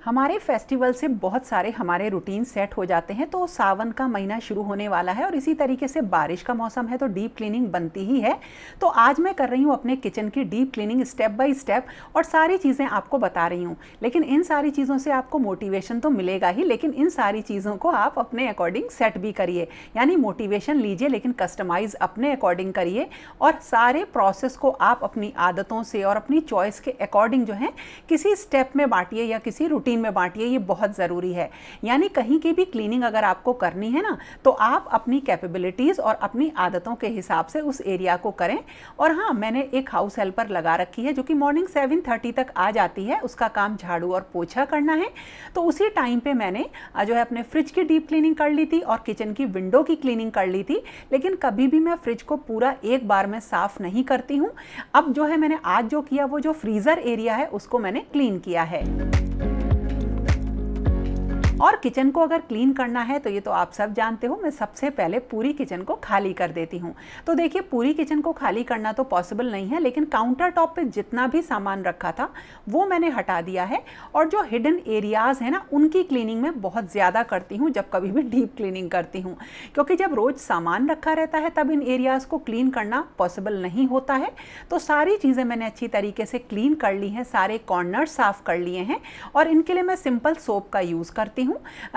हमारे फेस्टिवल से बहुत सारे हमारे रूटीन सेट हो जाते हैं। तो सावन का महीना शुरू होने वाला है और इसी तरीके से बारिश का मौसम है तो डीप क्लीनिंग बनती ही है। तो आज मैं कर रही हूँ अपने किचन की deep cleaning step by step और सारी चीज़ें आपको बता रही हूँ। लेकिन इन सारी चीज़ों से आपको मोटिवेशन तो मिलेगा ही, लेकिन इन सारी चीज़ों को आप अपने अकॉर्डिंग सेट भी करिए। यानी मोटिवेशन लीजिए लेकिन कस्टमाइज़ अपने अकॉर्डिंग करिए और सारे प्रोसेस को आप अपनी आदतों से और अपनी चॉइस के अकॉर्डिंग जो है किसी स्टेप में बांटिए या किसी रूटीन में बांटिए। ये बहुत ज़रूरी है। यानी कहीं की भी क्लीनिंग अगर आपको करनी है ना, तो आप अपनी कैपेबिलिटीज़ और अपनी आदतों के हिसाब से उस एरिया को करें। और हाँ, मैंने एक हाउस हेल्पर लगा रखी है जो कि मॉर्निंग 7:30 तक आ जाती है। उसका काम झाड़ू और पोछा करना है। तो उसी टाइम पे मैंने जो है अपने फ्रिज की डीप क्लीनिंग कर ली थी और किचन की विंडो की क्लीनिंग कर ली थी। लेकिन कभी भी मैं फ्रिज को पूरा एक बार में साफ़ नहीं करती हूँ। अब जो है मैंने आज जो किया वो जो फ्रीज़र एरिया है उसको मैंने क्लीन किया है। और किचन को अगर क्लीन करना है तो ये तो आप सब जानते हो, मैं सबसे पहले पूरी किचन को खाली कर देती हूँ। तो देखिए, पूरी किचन को खाली करना तो पॉसिबल नहीं है, लेकिन काउंटर टॉप पे जितना भी सामान रखा था वो मैंने हटा दिया है। और जो हिडन एरियाज़ हैं ना, उनकी क्लीनिंग मैं बहुत ज़्यादा करती हूँ जब कभी भी डीप क्लीनिंग करती हूँ, क्योंकि जब रोज़ सामान रखा रहता है तब इन एरियाज़ को क्लीन करना पॉसिबल नहीं होता है। तो सारी चीज़ें मैंने अच्छी तरीके से क्लीन कर ली हैं, सारे कॉर्नर साफ़ कर लिए हैं। और इनके लिए मैं सिंपल सोप का यूज़ करती हूँ,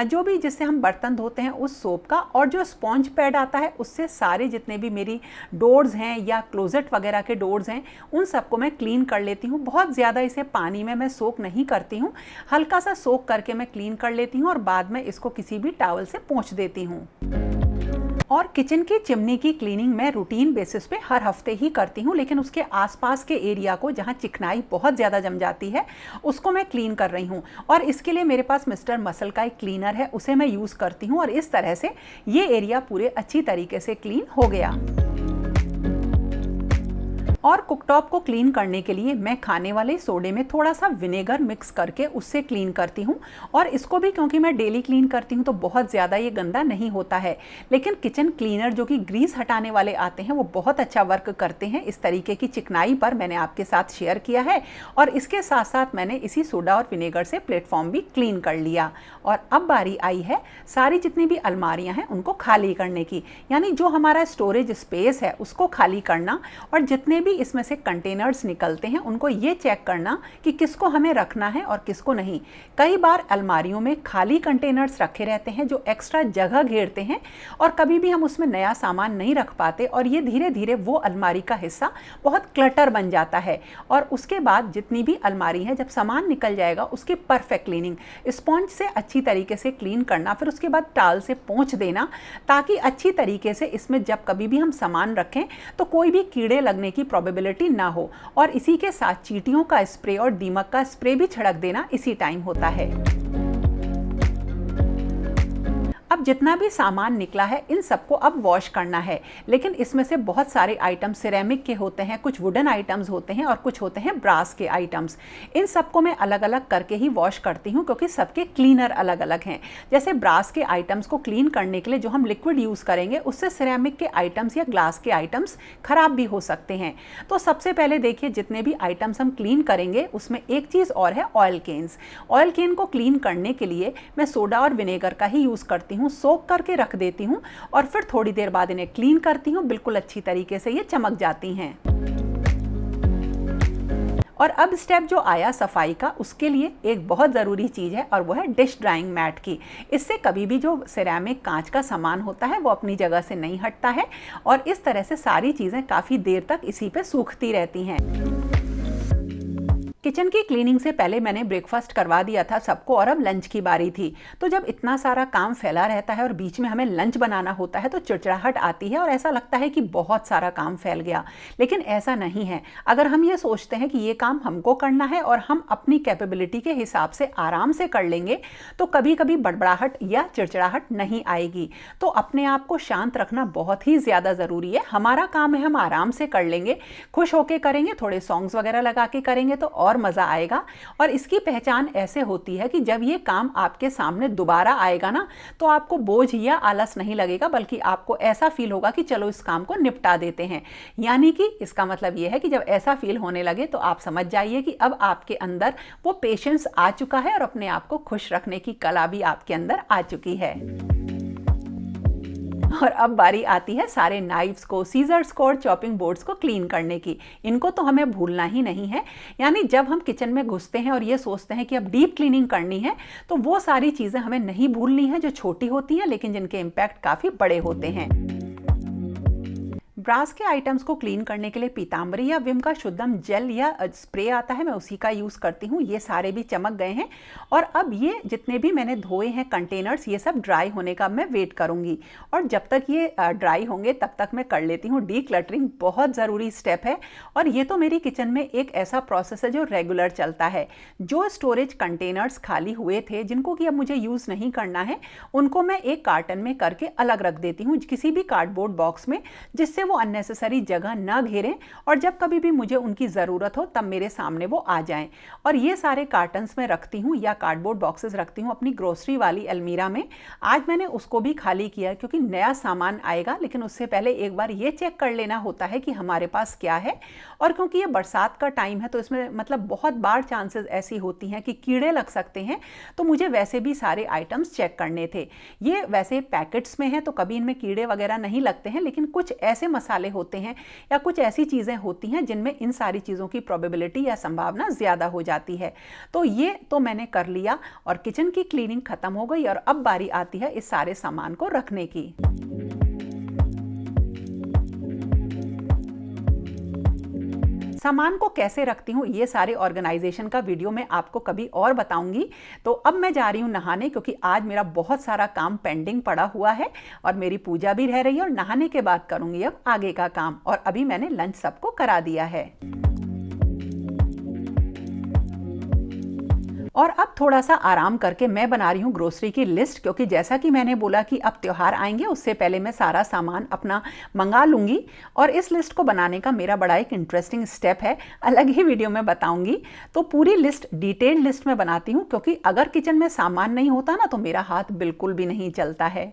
जो भी जिससे हम बर्तन धोते हैं उस सोप का। और जो स्पॉन्ज पैड आता है उससे सारे जितने भी मेरी डोर्स हैं या क्लोजेट वगैरह के डोर्स हैं उन सबको मैं क्लीन कर लेती हूँ। बहुत ज़्यादा इसे पानी में मैं सोक नहीं करती हूँ, हल्का सा सोक करके मैं क्लीन कर लेती हूँ और बाद में इसको किसी भी टॉवल से पोंछ देती हूँ। और किचन की चिमनी की क्लीनिंग मैं रूटीन बेसिस पे हर हफ्ते ही करती हूँ, लेकिन उसके आसपास के एरिया को जहाँ चिकनाई बहुत ज़्यादा जम जाती है उसको मैं क्लीन कर रही हूँ। और इसके लिए मेरे पास मिस्टर मसल का एक क्लीनर है, उसे मैं यूज़ करती हूँ और इस तरह से ये एरिया पूरे अच्छी तरीके से क्लीन हो गया। और कुकटॉप को क्लीन करने के लिए मैं खाने वाले सोडे में थोड़ा सा विनेगर मिक्स करके उससे क्लीन करती हूँ। और इसको भी क्योंकि मैं डेली क्लीन करती हूँ तो बहुत ज़्यादा ये गंदा नहीं होता है। लेकिन किचन क्लीनर जो कि ग्रीस हटाने वाले आते हैं वो बहुत अच्छा वर्क करते हैं। इस तरीके की चिकनाई पर मैंने आपके साथ शेयर किया है। और इसके साथ साथ मैंने इसी सोडा और विनेगर से प्लेटफॉर्म भी क्लीन कर लिया। और अब बारी आई है सारी जितनी भी अलमारियाँ हैं उनको खाली करने की, यानी जो हमारा स्टोरेज स्पेस है उसको खाली करना। और जितने भी इसमें से कंटेनर्स निकलते हैं उनको ये चेक करना कि किसको हमें रखना है और किसको नहीं। कई बार अलमारियों में खाली कंटेनर्स रखे रहते हैं जो एक्स्ट्रा जगह घेरते हैं और कभी भी हम उसमें नया सामान नहीं रख पाते और ये धीरे धीरे वो अलमारी का हिस्सा बहुत क्लटर बन जाता है। और उसके बाद जितनी भी अलमारी है जब सामान निकल जाएगा उसकी परफेक्ट क्लीनिंग स्पॉन्ज से अच्छी तरीके से क्लीन करना, फिर उसके बाद टाल से पोंछ देना, ताकि अच्छी तरीके से इसमें जब कभी भी हम सामान रखें तो कोई भी कीड़े लगने की प्रोबेबिलिटी ना हो। और इसी के साथ चींटियों का स्प्रे और दीमक का स्प्रे भी छिड़क देना इसी टाइम होता है। अब जितना भी सामान निकला है इन सबको अब वॉश करना है। लेकिन इसमें से बहुत सारे आइटम सिरेमिक के होते हैं, कुछ वुडन आइटम्स होते हैं और कुछ होते हैं ब्रास के आइटम्स। इन सबको मैं अलग अलग करके ही वॉश करती हूँ क्योंकि सबके क्लीनर अलग अलग हैं। जैसे ब्रास के आइटम्स को क्लीन करने के लिए जो हम लिक्विड यूज़ करेंगे उससे सिरेमिक के आइटम्स या ग्लास के आइटम्स खराब भी हो सकते हैं। तो सबसे पहले देखिए, जितने भी आइटम्स हम क्लीन करेंगे उसमें एक चीज़ और है, ऑयल केन्स। ऑयल केन को क्लीन करने के लिए मैं सोडा और विनेगर का ही यूज़ करती हूँ, सोक करके रख देती हूँ और फिर थोड़ी देर बाद इन्हें क्लीन करती हूँ। बिल्कुल अच्छी तरीके से ये चमक जाती हैं। और अब स्टेप जो आया सफाई का, उसके लिए एक बहुत ज़रूरी चीज़ है और वो है डिश ड्राइंग मैट की। इससे कभी भी जो सिरेमिक कांच का सामान होता है वो अपनी जगह से नहीं हटता है और इस तरह से सारी चीज़ें काफ़ी देर तक इसी पे सूखती रहती हैं। किचन की क्लीनिंग से पहले मैंने ब्रेकफास्ट करवा दिया था सबको और अब लंच की बारी थी। तो जब इतना सारा काम फैला रहता है और बीच में हमें लंच बनाना होता है तो चिड़चिड़ाहट आती है और ऐसा लगता है कि बहुत सारा काम फैल गया। लेकिन ऐसा नहीं है। अगर हम ये सोचते हैं कि ये काम हमको करना है और हम अपनी कैपेबिलिटी के हिसाब से आराम से कर लेंगे तो कभी कभी बड़बड़ाहट या चिड़चिड़ाहट नहीं आएगी। तो अपने आप को शांत रखना बहुत ही ज़्यादा ज़रूरी है। हमारा काम है, हम आराम से कर लेंगे, खुश होकर करेंगे, थोड़े सॉन्ग्स वगैरह लगा के करेंगे तो और मज़ा आएगा। और इसकी पहचान ऐसे होती है कि जब ये काम आपके सामने दोबारा आएगा ना, तो आपको बोझ या आलस नहीं लगेगा, बल्कि आपको ऐसा फील होगा कि चलो इस काम को निपटा देते हैं। यानी कि इसका मतलब ये है कि जब ऐसा फील होने लगे तो आप समझ जाइए कि अब आपके अंदर वो पेशेंस आ चुका है और अपने आप को खुश रखने की कला भी आपके अंदर आ चुकी है। और अब बारी आती है सारे नाइफ्स को, सीजर्स को और चॉपिंग बोर्ड्स को क्लीन करने की। इनको तो हमें भूलना ही नहीं है। यानी जब हम किचन में घुसते हैं और ये सोचते हैं कि अब डीप क्लीनिंग करनी है, तो वो सारी चीज़ें हमें नहीं भूलनी है जो छोटी होती हैं लेकिन जिनके इम्पैक्ट काफ़ी बड़े होते हैं। ब्रास के आइटम्स को क्लीन करने के लिए पीतांबरी या विम का शुद्धम जेल या स्प्रे आता है, मैं उसी का यूज़ करती हूँ। ये सारे भी चमक गए हैं और अब ये जितने भी मैंने धोए हैं कंटेनर्स, ये सब ड्राई होने का मैं वेट करूँगी। और जब तक ये ड्राई होंगे तब तक मैं कर लेती हूँ डीक्लटरिंग। बहुत ज़रूरी स्टेप है और ये तो मेरी किचन में एक ऐसा प्रोसेस है जो रेगुलर चलता है। जो स्टोरेज कंटेनर्स खाली हुए थे, जिनको कि अब मुझे यूज़ नहीं करना है, उनको मैं एक कार्टन में करके अलग रख देती हूँ किसी भी कार्डबोर्ड बॉक्स में, जिससे वो अननेसेसरी जगह ना घेरें और जब कभी भी मुझे उनकी ज़रूरत हो तब मेरे सामने वो आ जाएं। और ये सारे कार्टन्स में रखती हूँ या कार्डबोर्ड बॉक्सेस रखती हूँ अपनी ग्रोसरी वाली अलमीरा में। आज मैंने उसको भी खाली किया क्योंकि नया सामान आएगा, लेकिन उससे पहले एक बार ये चेक कर लेना होता है कि हमारे पास क्या है। और क्योंकि ये बरसात का टाइम है तो इसमें मतलब बहुत बार चांसेस ऐसी होती हैं कि कीड़े लग सकते हैं, तो मुझे वैसे भी सारे आइटम्स चेक करने थे। ये वैसे पैकेट्स में हैं तो कभी इनमें कीड़े वगैरह नहीं लगते हैं, लेकिन कुछ ऐसे मसाले होते हैं या कुछ ऐसी चीज़ें होती हैं जिनमें इन सारी चीज़ों की प्रोबेबिलिटी या संभावना ज़्यादा हो जाती है। तो ये तो मैंने कर लिया और किचन की क्लीनिंग ख़त्म हो गई और अब बारी आती है इस सारे सामान को रखने की। सामान को कैसे रखती हूँ ये सारे ऑर्गेनाइजेशन का वीडियो मैं आपको कभी और बताऊंगी। तो अब मैं जा रही हूँ नहाने, क्योंकि आज मेरा बहुत सारा काम पेंडिंग पड़ा हुआ है और मेरी पूजा भी रह रही है और नहाने के बाद करूंगी अब आगे का काम। और अभी मैंने लंच सबको करा दिया है। और अब थोड़ा सा आराम करके मैं बना रही हूँ ग्रोसरी की लिस्ट, क्योंकि जैसा कि मैंने बोला कि अब त्योहार आएंगे, उससे पहले मैं सारा सामान अपना मंगा लूँगी। और इस लिस्ट को बनाने का मेरा बड़ा एक इंटरेस्टिंग स्टेप है, अलग ही वीडियो में बताऊँगी। तो पूरी लिस्ट डिटेल्ड लिस्ट में बनाती हूँ, क्योंकि अगर किचन में सामान नहीं होता ना तो मेरा हाथ बिल्कुल भी नहीं चलता है।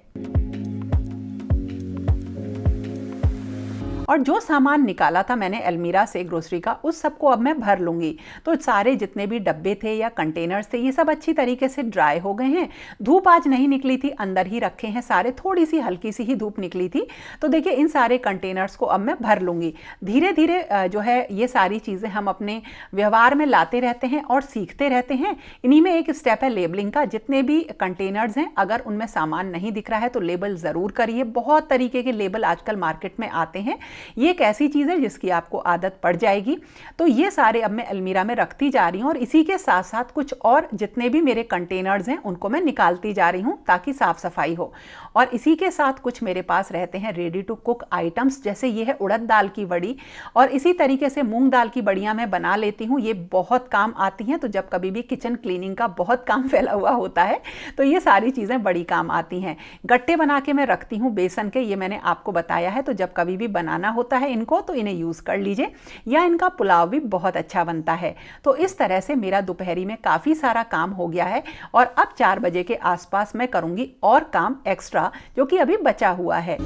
और जो सामान निकाला था मैंने अलमीरा से ग्रोसरी का, उस सबको अब मैं भर लूँगी। तो सारे जितने भी डब्बे थे या कंटेनर्स थे, ये सब अच्छी तरीके से ड्राई हो गए हैं। धूप आज नहीं निकली थी, अंदर ही रखे हैं सारे, थोड़ी सी हल्की सी ही धूप निकली थी। तो देखिए इन सारे कंटेनर्स को अब मैं भर लूँगी। धीरे धीरे जो है ये सारी चीज़ें हम अपने व्यवहार में लाते रहते हैं और सीखते रहते हैं। इन्हीं में एक स्टेप है लेबलिंग का। जितने भी कंटेनर्स हैं अगर उनमें सामान नहीं दिख रहा है तो लेबल ज़रूर करिए। बहुत तरीके के लेबल आजकल मार्केट में आते हैं। ये एक ऐसी चीज़ है जिसकी आपको आदत पड़ जाएगी। तो ये सारे अब मैं अलमीरा में रखती जा रही हूँ और इसी के साथ साथ कुछ और जितने भी मेरे कंटेनर्स हैं उनको मैं निकालती जा रही हूँ ताकि साफ सफाई हो। और इसी के साथ कुछ मेरे पास रहते हैं रेडी टू कुक आइटम्स, जैसे ये है उड़द दाल की बड़ी और इसी तरीके से मूंग दाल की बड़ियाँ मैं बना लेती हूँ। ये बहुत काम आती हैं। तो जब कभी भी किचन क्लीनिंग का बहुत काम फैला हुआ होता है तो ये सारी चीज़ें बड़ी काम आती हैं। गट्टे बना के मैं रखती हूँ बेसन के, ये मैंने आपको बताया है। तो जब कभी भी बनाना होता है इनको तो इन्हें यूज़ कर लीजिए, या इनका पुलाव भी बहुत अच्छा बनता है। तो इस तरह से मेरा दोपहरी में काफ़ी सारा काम हो गया है और अब 4 बजे के आसपास मैं करूँगी और काम एक्स्ट्रा जो कि अभी बचा हुआ है।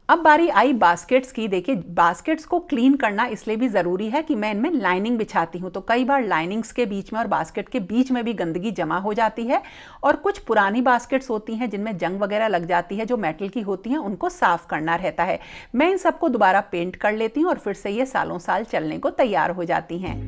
अब बारी आई बास्केट्स की। देखिए बास्केट्स को क्लीन करना इसलिए भी ज़रूरी है कि मैं इनमें लाइनिंग बिछाती हूँ। तो कई बार लाइनिंग्स के बीच में और बास्केट के बीच में भी गंदगी जमा हो जाती है। और कुछ पुरानी बास्केट्स होती हैं जिनमें जंग वगैरह लग जाती है, जो मेटल की होती हैं, उनको साफ़ करना रहता है। मैं इन सबको दोबारा पेंट कर लेती हूँ और फिर से ये सालों साल चलने को तैयार हो जाती हैं।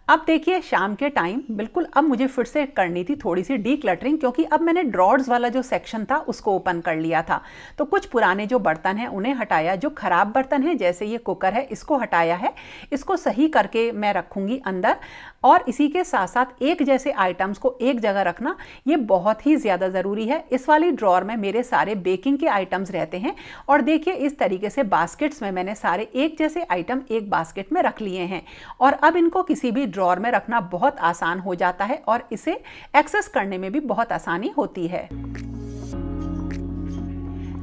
अब देखिए शाम के टाइम बिल्कुल अब मुझे फिर से करनी थी थोड़ी सी डीक्लटरिंग, क्योंकि अब मैंने ड्रॉर्स वाला जो सेक्शन था उसको ओपन कर लिया था। तो कुछ पुराने जो बर्तन हैं उन्हें हटाया, जो खराब बर्तन हैं जैसे ये कुकर है इसको हटाया है, इसको सही करके मैं रखूँगी अंदर। और इसी के साथ साथ एक जैसे आइटम्स को एक जगह रखना ये बहुत ही ज़्यादा ज़रूरी है। इस वाली ड्रॉर में मेरे सारे बेकिंग के आइटम्स रहते हैं और देखिए इस तरीके से बास्केट्स में मैंने सारे एक जैसे आइटम एक बास्केट में रख लिए हैं। और अब इनको किसी भी ड्रॉर में रखना बहुत आसान हो जाता है और इसे एक्सेस करने में भी बहुत आसानी होती है।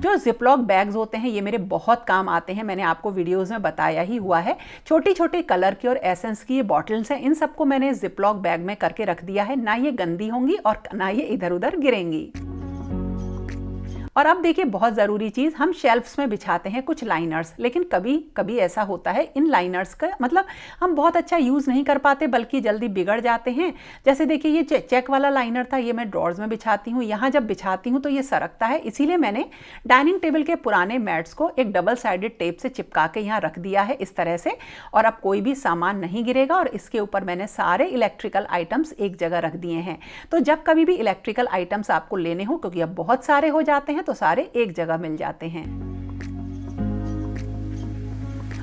जो जिपलॉक बैग्स होते हैं ये मेरे बहुत काम आते हैं, मैंने आपको वीडियोस में बताया ही हुआ है। छोटी छोटी कलर की और एसेंस की ये बॉटल्स हैं, इन सबको मैंने जिपलॉक बैग में करके रख दिया है, ना ये गंदी होंगी और ना ये इधर उधर गिरेंगी। और अब देखिए बहुत ज़रूरी चीज़, हम शेल्फ्स में बिछाते हैं कुछ लाइनर्स, लेकिन कभी कभी ऐसा होता है इन लाइनर्स का मतलब हम बहुत अच्छा यूज़ नहीं कर पाते बल्कि जल्दी बिगड़ जाते हैं। जैसे देखिए ये चेक वाला लाइनर था, ये मैं ड्रॉर्स में बिछाती हूँ, यहाँ जब बिछाती हूँ तो ये सरकता है, इसीलिए मैंने डाइनिंग टेबल के पुराने मैट्स को एक डबल साइडेड टेप से चिपका के यहाँ रख दिया है इस तरह से, और अब कोई भी सामान नहीं गिरेगा। और इसके ऊपर मैंने सारे इलेक्ट्रिकल आइटम्स एक जगह रख दिए हैं, तो जब कभी भी इलेक्ट्रिकल आइटम्स आपको लेने हो, क्योंकि अब बहुत सारे हो जाते हैं तो सारे एक जगह मिल जाते हैं।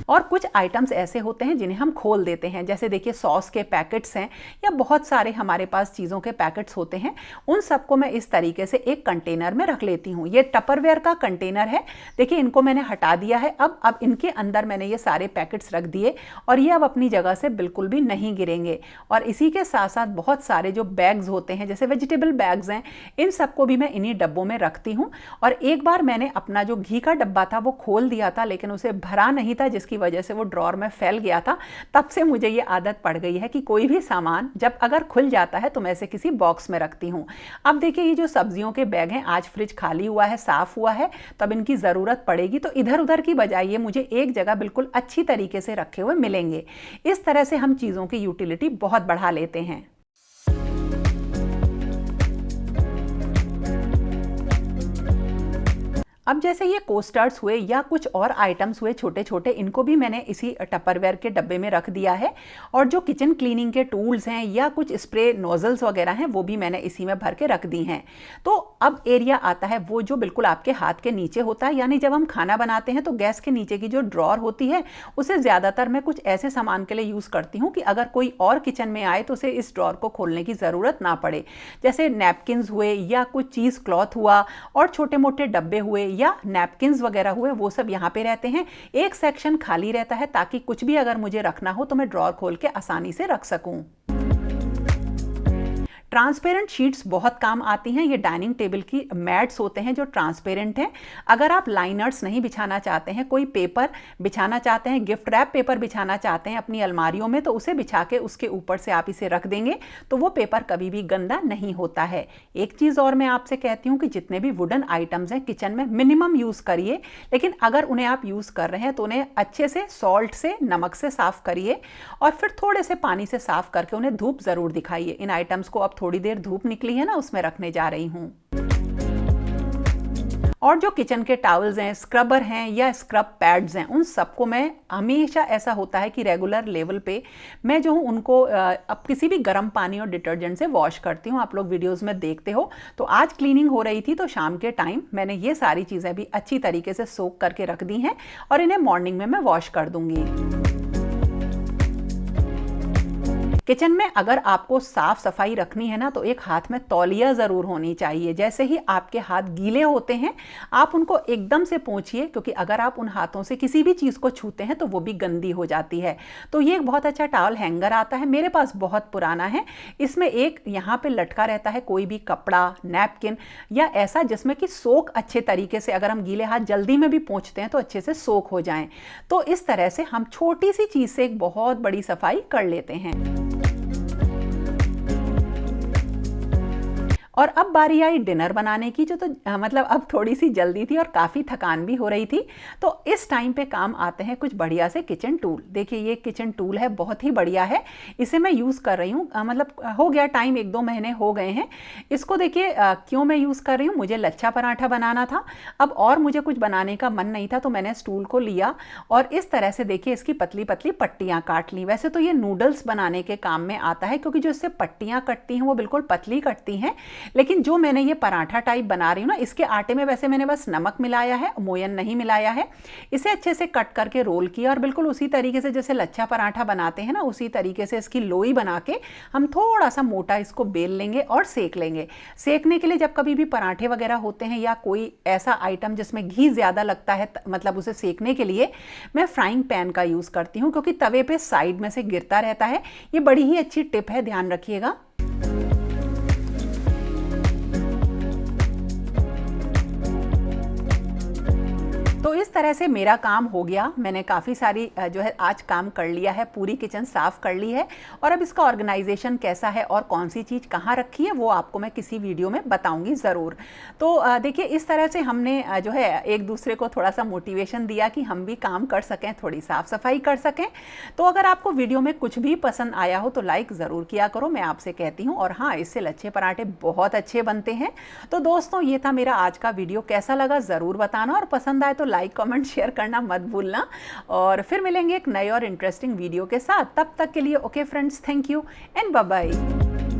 और कुछ आइटम्स ऐसे होते हैं जिन्हें हम खोल देते हैं, जैसे देखिए सॉस के पैकेट्स हैं या बहुत सारे हमारे पास चीज़ों के पैकेट्स होते हैं, उन सबको मैं इस तरीके से एक कंटेनर में रख लेती हूँ। ये टपरवेयर का कंटेनर है, देखिए इनको मैंने हटा दिया है। अब इनके अंदर मैंने ये सारे पैकेट्स रख दिए और ये अब अपनी जगह से बिल्कुल भी नहीं गिरेंगे। और इसी के साथ साथ बहुत सारे जो बैग्स होते हैं जैसे वेजिटेबल बैग्स हैं, इन सबको भी मैं इन्हीं डब्बों में रखती हूँ। और एक बार मैंने अपना जो घी का डब्बा था वो खोल दिया था, लेकिन उसे भरा नहीं था, जिसकी वजह से वो ड्रॉर में फैल गया था। तब से मुझे ये आदत पड़ गई है कि कोई भी सामान जब अगर खुल जाता है तो मैं इसे किसी बॉक्स में रखती हूँ। अब देखिए ये जो सब्जियों के बैग हैं, आज फ्रिज खाली हुआ है, साफ हुआ है, तब इनकी ज़रूरत पड़ेगी तो इधर उधर की बजाय ये मुझे एक जगह बिल्कुल अच्छी तरीके से रखे हुए मिलेंगे। इस तरह से हम चीज़ों की यूटिलिटी बहुत बढ़ा लेते हैं। अब जैसे ये कोस्टर्स हुए या कुछ और आइटम्स हुए छोटे छोटे, इनको भी मैंने इसी टपरवेयर के डब्बे में रख दिया है। और जो किचन क्लीनिंग के टूल्स हैं या कुछ स्प्रे नोजल्स वगैरह हैं, वो भी मैंने इसी में भर के रख दी हैं। तो अब एरिया आता है वो जो बिल्कुल आपके हाथ के नीचे होता है, यानी जब हम खाना बनाते हैं तो गैस के नीचे की जो ड्रॉर होती है उसे ज़्यादातर मैं कुछ ऐसे सामान के लिए यूज़ करती हूँ कि अगर कोई और किचन में आए तो उसे इस ड्रॉर को खोलने की ज़रूरत ना पड़े। जैसे नैपकिन्स हुए या कुछ चीज़ क्लॉथ हुआ और छोटे मोटे डब्बे हुए या नैपकिन्स वगैरह हुए, वो सब यहाँ पे रहते हैं। एक सेक्शन खाली रहता है ताकि कुछ भी अगर मुझे रखना हो तो मैं ड्रॉर खोल के आसानी से रख सकूं। ट्रांसपेरेंट शीट्स बहुत काम आती हैं। ये डाइनिंग टेबल की मैट्स होते हैं जो ट्रांसपेरेंट हैं। अगर आप लाइनर्स नहीं बिछाना चाहते हैं, कोई पेपर बिछाना चाहते हैं, गिफ्ट रैप पेपर बिछाना चाहते हैं अपनी अलमारियों में, तो उसे बिछा के उसके ऊपर से आप इसे रख देंगे तो वो पेपर कभी भी गंदा नहीं होता है। एक चीज़ और मैं आपसे कहती हूँ कि जितने भी वुडन आइटम्स हैं किचन में मिनिमम यूज़ करिए, लेकिन अगर उन्हें आप यूज़ कर रहे हैं तो उन्हें अच्छे से सॉल्ट से, नमक से साफ़ करिए और फिर थोड़े से पानी से साफ़ करके उन्हें धूप ज़रूर दिखाइए। इन आइटम्स को अब थोड़ी देर धूप निकली है ना, उसमें रखने जा रही हूँ। और जो किचन के टॉवल्स हैं, स्क्रबर हैं या स्क्रब पैड्स हैं, उन सबको मैं हमेशा, ऐसा होता है कि रेगुलर लेवल पे मैं जो हूँ उनको अब किसी भी गर्म पानी और डिटर्जेंट से वॉश करती हूँ। आप लोग वीडियोस में देखते हो। तो आज क्लीनिंग हो रही थी तो शाम के टाइम मैंने ये सारी चीज़ें भी अच्छी तरीके से सोक करके रख दी हैं और इन्हें मॉर्निंग में मैं वॉश कर दूंगी। किचन में अगर आपको साफ सफाई रखनी है ना तो एक हाथ में तौलिया ज़रूर होनी चाहिए। जैसे ही आपके हाथ गीले होते हैं आप उनको एकदम से पोंछिए, क्योंकि अगर आप उन हाथों से किसी भी चीज़ को छूते हैं तो वो भी गंदी हो जाती है। तो ये एक बहुत अच्छा टॉवल हैंगर आता है, मेरे पास बहुत पुराना है। इसमें एक यहाँ पे लटका रहता है कोई भी कपड़ा, नैपकिन या ऐसा जिसमें कि सोक अच्छे तरीके से, अगर हम गीले हाथ जल्दी में भी पोंछते हैं तो अच्छे से सोक हो जाएं। तो इस तरह से हम छोटी सी चीज़ से एक बहुत बड़ी सफाई कर लेते हैं। और अब बारी आई डिनर बनाने की, जो तो मतलब अब थोड़ी सी जल्दी थी और काफ़ी थकान भी हो रही थी। तो इस टाइम पे काम आते हैं कुछ बढ़िया से किचन टूल। देखिए ये किचन टूल है, बहुत ही बढ़िया है, इसे मैं यूज़ कर रही हूँ। मतलब हो गया टाइम, 1-2 महीने हो गए हैं इसको। देखिए क्यों मैं यूज़ कर रही हूँ, मुझे लच्छा पराठा बनाना था अब और मुझे कुछ बनाने का मन नहीं था, तो मैंने स्टूल को लिया और इस तरह से देखिए इसकी पतली पतली पट्टियाँ काट ली। वैसे तो ये नूडल्स बनाने के काम में आता है, क्योंकि जो इससे पट्टियाँ कटती हैं वो बिल्कुल पतली कटती हैं, लेकिन जो मैंने ये पराठा टाइप बना रही हूँ ना, इसके आटे में वैसे मैंने बस नमक मिलाया है, मोयन नहीं मिलाया है। इसे अच्छे से कट करके रोल किया और बिल्कुल उसी तरीके से जैसे लच्छा पराठा बनाते हैं ना, उसी तरीके से इसकी लोई बना के हम थोड़ा सा मोटा इसको बेल लेंगे और सेक लेंगे। सेकने के लिए जब कभी भी पराठे वगैरह होते हैं या कोई ऐसा आइटम जिसमें घी ज़्यादा लगता है, मतलब उसे सेकने के लिए मैं फ्राइंग पैन का यूज़ करती हूँ, क्योंकि तवे पे साइड में से गिरता रहता है। ये बड़ी ही अच्छी टिप है, ध्यान रखिएगा। तरह से मेरा काम हो गया। मैंने काफ़ी सारी जो है आज काम कर लिया है, पूरी किचन साफ़ कर ली है और अब इसका ऑर्गेनाइजेशन कैसा है और कौन सी चीज़ कहाँ रखी है वो आपको मैं किसी वीडियो में बताऊंगी ज़रूर। तो देखिए इस तरह से हमने जो है एक दूसरे को थोड़ा सा मोटिवेशन दिया कि हम भी काम कर सकें, थोड़ी साफ़ सफाई कर सकें। तो अगर आपको वीडियो में कुछ भी पसंद आया हो तो लाइक ज़रूर किया करो, मैं आपसे कहती हूँ। और हाँ, इससे लच्छे पराठे बहुत अच्छे बनते हैं। तो दोस्तों ये था मेरा आज का वीडियो, कैसा लगा ज़रूर बताना और पसंद आए तो लाइक कमेंट शेयर करना मत भूलना। और फिर मिलेंगे एक नए और इंटरेस्टिंग वीडियो के साथ। तब तक के लिए okay friends, thank you and bye bye.